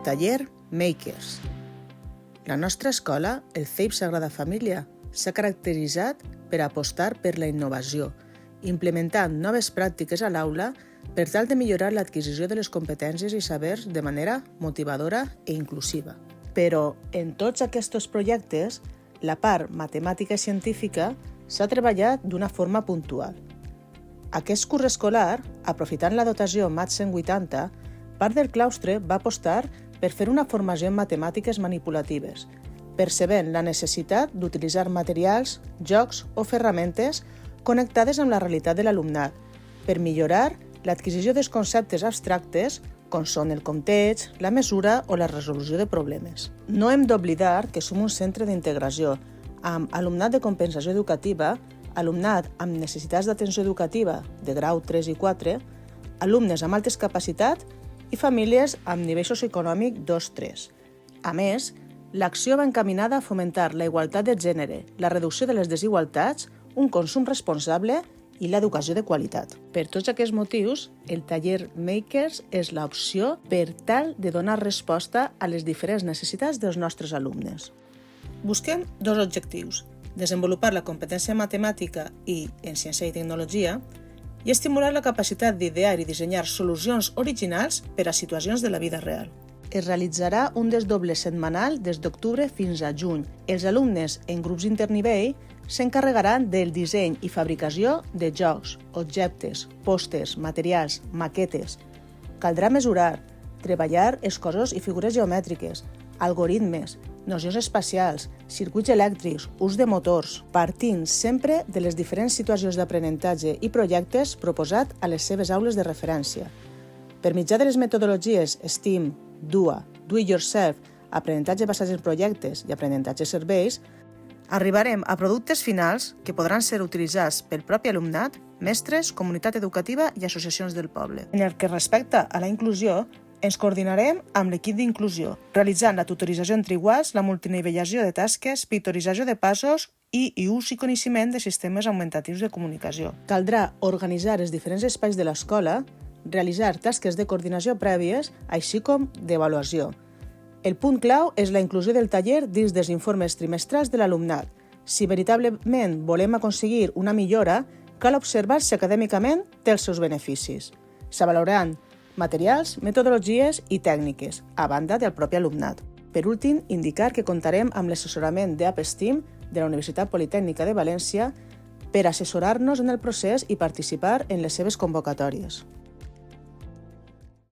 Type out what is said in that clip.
Taller Makers. La nostra escola, el CEIP Sagrada Família, s'ha caracteritzat per apostar per la innovació, implementant noves pràctiques a l'aula per tal de millorar l'adquisició de les competències i sabers de manera motivadora i inclusiva. Però en tots aquests projectes, la part matemàtica i científica s'ha treballat d'una forma puntual. Aquest curs escolar, aprofitant la dotació MAT 180, part del claustre va apostar per fer una formació en matemàtiques manipulatives, percebent la necessitat d'utilitzar materials, jocs o ferramentes connectades amb la realitat de l'alumnat, per millorar l'adquisició dels conceptes abstractes com són el compteig, la mesura o la resolució de problemes. No hem d'oblidar que som un centre d'integració, amb alumnat de compensació educativa, alumnat amb necessitats d'atenció educativa de grau 3 i 4, alumnes amb altes capacitats i famílies amb nivell socioeconòmic 2-3. A més, l'acció va encaminada a fomentar la igualtat de gènere, la reducció de les desigualtats, un consum responsable i l'educació de qualitat. Per tots aquests motius, el taller Makers és l'opció per tal de donar resposta a les diferents necessitats dels nostres alumnes. Busquem dos objectius: desenvolupar la competència matemàtica i en ciència i tecnologia i estimular la capacitat d'idear i dissenyar solucions originals per a situacions de la vida real. Es realitzarà un desdoble setmanal des d'octubre fins a juny. Els alumnes en grups internivell s'encarregaran del disseny i fabricació de jocs, objectes, pòsters, materials, maquetes. Caldrà mesurar, treballar escossos i figures geomètriques, algoritmes, nocions espacials, circuits elèctrics, ús de motors, partint sempre de les diferents situacions d'aprenentatge i projectes proposats a les seves aules de referència. Per mitjà de les metodologies STEAM, DUA, Do It Yourself, aprenentatge basat en projectes i aprenentatge serveis, arribarem a productes finals que podran ser utilitzats pel propi alumnat, mestres, comunitat educativa i associacions del poble. En el que respecta a la inclusió, ens coordinarem amb l'equip d'inclusió, realitzant la tutorització entre iguals, la multinivellació de tasques, pictorització de passos i ús i coneixement de sistemes augmentatius de comunicació. Caldrà organitzar els diferents espais de l'escola, realitzar tasques de coordinació prèvies, així com d'avaluació. El punt clau és la inclusió del taller dins dels informes trimestrals de l'alumnat. Si veritablement volem aconseguir una millora, cal observar si acadèmicament té els seus beneficis. S'avaloraran materials, metodologies i tècniques, a banda del propi alumnat. Per últim, indicar que comptarem amb l'assessorament d'AppSTEAM de la Universitat Politècnica de València per assessorar-nos en el procés i participar en les seves convocatòries.